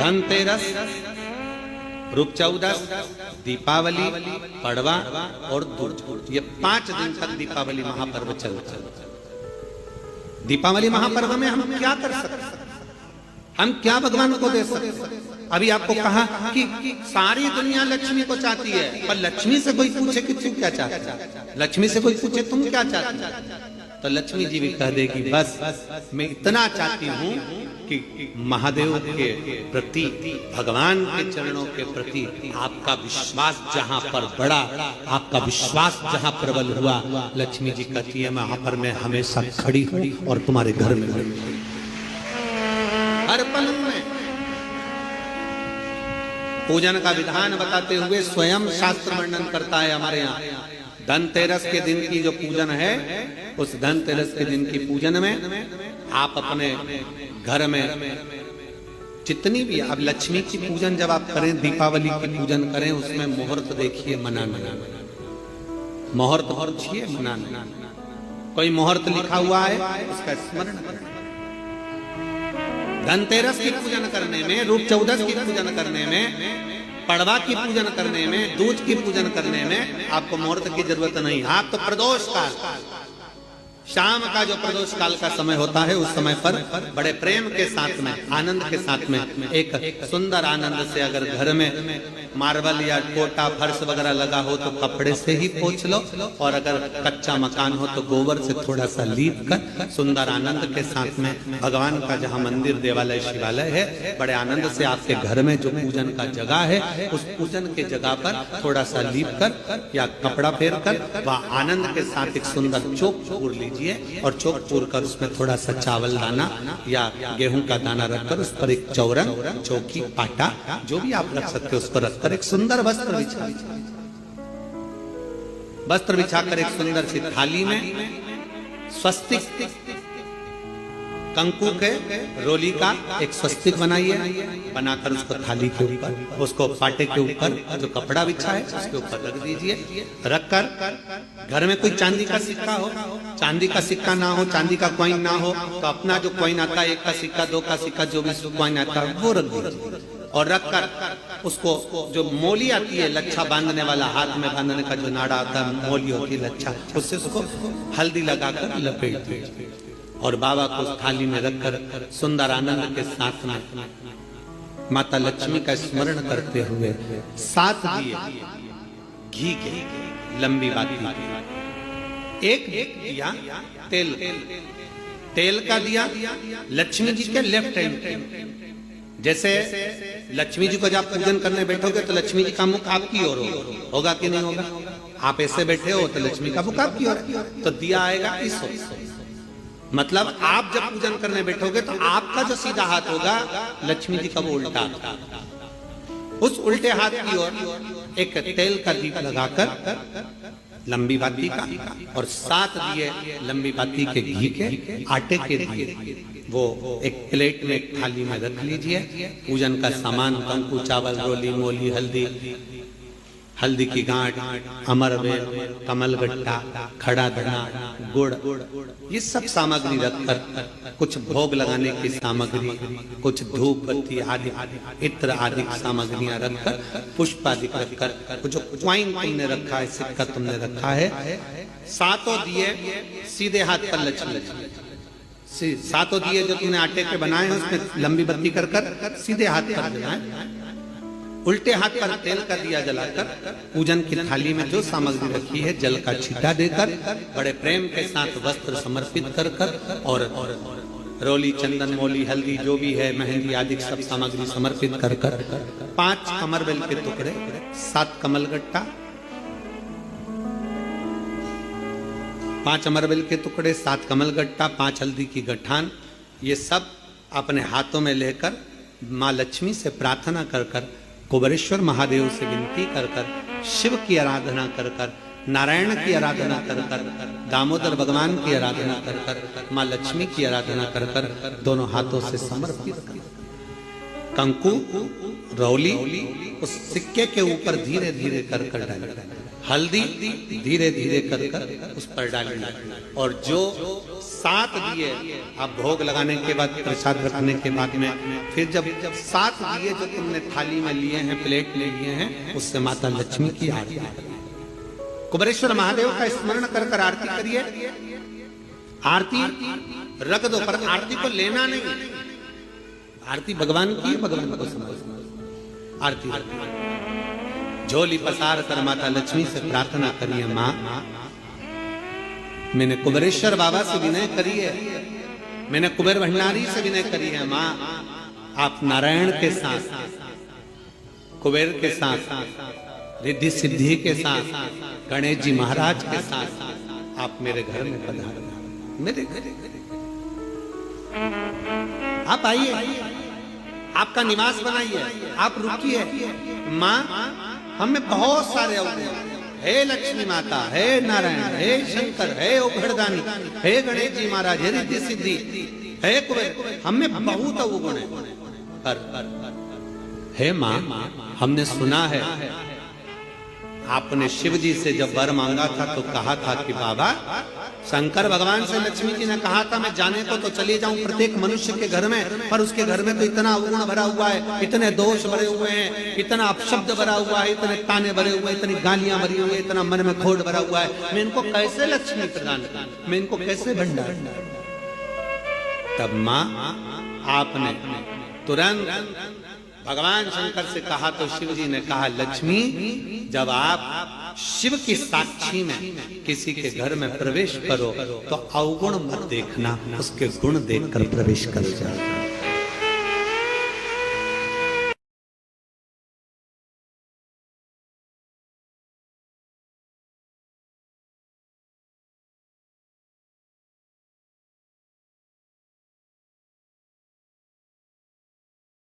धनतेरस, रूप चौदस, दीपावली, पड़वा और दूज, ये 5 दिन तक दीपावली महापर्व चलता है। दीपावली महापर्व में हम क्या कर सकते हैं? हम क्या भगवान को दे सकते हैं? अभी आपको कहा कि सारी दुनिया लक्ष्मी को चाहती है, पर लक्ष्मी से कोई पूछे कि तू क्या चाहता है, लक्ष्मी से कोई पूछे तुम क्या चाहते हो, तो लक्ष्मी जी भी कह देगी बस मैं इतना चाहती हूँ कि महादेव के प्रति, भगवान के चरणों के प्रति आपका विश्वास जहाँ पर बढ़ा, आपका विश्वास जहाँ प्रबल हुआ, लक्ष्मी जी कहती है वहां पर मैं हमेशा खड़ी हूँ और तुम्हारे घर में हर पल में। पूजन का विधान बताते हुए स्वयं शास्त्र वर्णन करता है हमारे यहाँ। धनतेरस के दिन की जो पूजन है, उस धनतेरस के दिन की पूजन में आप अपने घर में जितनी भी, अब लक्ष्मी की पूजन जब आप करें, दीपावली की पूजन करें, उसमें मुहूर्त देखिए, मनाना, मुहूर्त पूछिए, मनाना। कोई मुहूर्त लिखा हुआ है उसका स्मरण करें। धनतेरस की पूजन करने में, रूप चौदस की पूजन करने में, पड़वा की पूजन करने में, दूज की पूजन करने में आपको मुहूर्त की जरूरत नहीं। आप तो प्रदोष काल, शाम का जो प्रदोष काल का समय होता है, उस समय पर बड़े प्रेम के साथ में, आनंद के साथ में, एक सुंदर आनंद से अगर घर में मार्बल या कोटा फर्श वगैरह लगा हो तो कपड़े से ही पोंछ लो, और अगर कच्चा मकान हो तो गोबर से थोड़ा सा लीप कर सुंदर आनंद के साथ में भगवान का जहाँ मंदिर, देवालय, शिवालय है, बड़े आनंद से आपके घर में जो पूजन का जगह है, उस पूजन के जगह पर थोड़ा सा लीप कर या कपड़ा फेर कर वह आनंद के साथ एक सुंदर चौक पूर लीजिए, और चौक पूर कर उसमें थोड़ा सा चावल दाना या गेहूं का दाना रखकर उस पर एक चौरंग, चौकी, पाटा जो भी आप रख सकते हो उस पर रखकर एक सुंदर वस्त्र बिछाकर एक सुंदर सी थाली में स्वस्तिक, कंकु के रोली का एक स्वस्तिक बनाइए, बनाकर उसको थाली के ऊपर, उसको पाटे के ऊपर जो कपड़ा बिछा है उसके ऊपर रख दीजिए। रखकर घर में कोई चांदी का सिक्का हो, चांदी का सिक्का ना हो, चांदी का कॉइन ना हो, तो अपना जो कॉइन आता है, 1 का सिक्का, 2 का सिक्का, जो भी कॉइन आता है वो रख दीजिए। और रखकर उसको जो मोली आती है, लच्छा बांधने वाला, हाथ में बांधने का जो नाड़ा आता है, मोली होती है लच्छा, उससे उसको हल्दी लगाकर लपेट दीजिए और बाबा को उस थाली में रखकर सुंदर आनंद के साथ में माता लक्ष्मी का स्मरण करते हुए 7 दिए घी के, लंबी बाती, एक दिया तेल का दिया लक्ष्मी जी के लेफ्ट हैंड। जैसे लक्ष्मी जी को जब पूजन करने बैठोगे तो लक्ष्मी जी का मुख आपकी ओर होगा कि नहीं होगा? आप ऐसे बैठे हो तो लक्ष्मी का मुख आपकी ओर, तो दिया आएगा इस ओर। मतलब आप जब पूजन करने बैठोगे तो आपका जो सीधा हाथ होगा, लक्ष्मी जी का वो उल्टा, उस उल्टे हाथ की ओर एक तेल का दीप लगाकर लंबी बाती का, और 7 दिए लंबी बाती के घी के, आटे के दिए वो एक प्लेट में, एक थाली में रख लीजिए। पूजन का सामान, कंकु, चावल, रोली, मोली, हल्दी की गांठ, अमरवेल, कमलगट्टा, खड़ा धना, गुड़, ये सब सामग्री रखकर, कुछ भोग लगाने की सामग्री, कुछ धूप बत्ती आदि, इत्र आदि सामग्रियां रखकर, पुष्प आदि रखकर, जो कॉइन तुमने रखा है, सिक्का तुमने रखा है, 7 दिए सीधे हाथ पर लक्ष्मी, 7 दिए जो तुमने आटे के बनाए हैं उसमें लंबी बत्ती कर सीधे हाथ पर जलाएं। उल्टे हाथ पर तेल का दिया जलाकर पूजन की थाली में जो सामग्री रखी है जल का छींटा देकर, बड़े प्रेम के साथ वस्त्र समर्पित कर और रोली, चंदन, मोली, हल्दी जो भी है, मेहंदी आदि सब सामग्री समर्पित कर 5 कमरबेल के टुकड़े, 7 कमलगट्टा, 5 अमरबेल के टुकड़े, 7 कमलगट्टा, 5 हल्दी की गठान, ये सब अपने हाथों में लेकर माँ लक्ष्मी से प्रार्थना कर कुबेरेश्वर महादेव से विनती कर शिव की आराधना कर नारायण की आराधना कर दामोदर भगवान की आराधना कर माँ लक्ष्मी की आराधना कर दोनों हाथों से समर्पित कर कंकु रौली उस सिक्के के ऊपर धीरे धीरे कर कर डालना, हल्दी धीरे धीरे कर कर उस पर डालना, और जो 7 दिए आप भोग लगाने के बाद प्रसाद रखने के बाद में फिर जब 7 दिए जो तुमने थाली में लिए हैं, प्लेट में लिए हैं, उससे माता लक्ष्मी की आरती करिए। कुबेरेश्वर महादेव का स्मरण कर कर आरती करिए। आरती रख दो, पर आरती को लेना नहीं, आरती भगवान की, भगवान को समझ। आरती झोली पसार कर माता लक्ष्मी से प्रार्थना करिए, माँ मैंने कुबेरेश्वर बाबा से विनय करी है, मैंने कुबेर भंडारी से विनय करी है, माँ आप नारायण के साथ, कुबेर के साथ, रिद्धि सिद्धि के साथ, गणेश जी महाराज के साथ आप मेरे घर में पधारो, मेरे घर आप आइए, आपका निवास बनाइए, आप रुकिए। माँ हमें बहुत सारे अवगुण, हे लक्ष्मी माता, हे नारायण, हे शंकर, हे उभड़दानी, हे गणेश जी महाराज, हे रिद्धि सिद्धि, हे कुबेर, हमें बहुत अवगुण है, पर हे माँ हमने सुना है आपने शिव जी से जब वर मांगा था तो कहा था कि बाबा, शंकर भगवान से लक्ष्मी जी ने कहा था मैं जाने को तो चली जाऊं प्रत्येक मनुष्य के घर में, पर उसके घर में तो इतना अवगुण भरा हुआ है, इतने दोष भरे हुए हैं, इतना अपशब्द भरा हुआ है, इतने ताने भरे हुए, इतनी गालियां भरी हुई है, इतना मन में खोट भरा हुआ है, मैं इनको कैसे लक्ष्मी प्रदान करूं, मैं इनको कैसे भंडार। तब माँ आपने तुरंत भगवान शंकर से कहा तो शिव जी ने कहा, लक्ष्मी जब आप शिव की साक्षी में किसी के घर में प्रवेश करो तो अवगुण मत देखना, उसके गुण देखकर प्रवेश कर जाओ।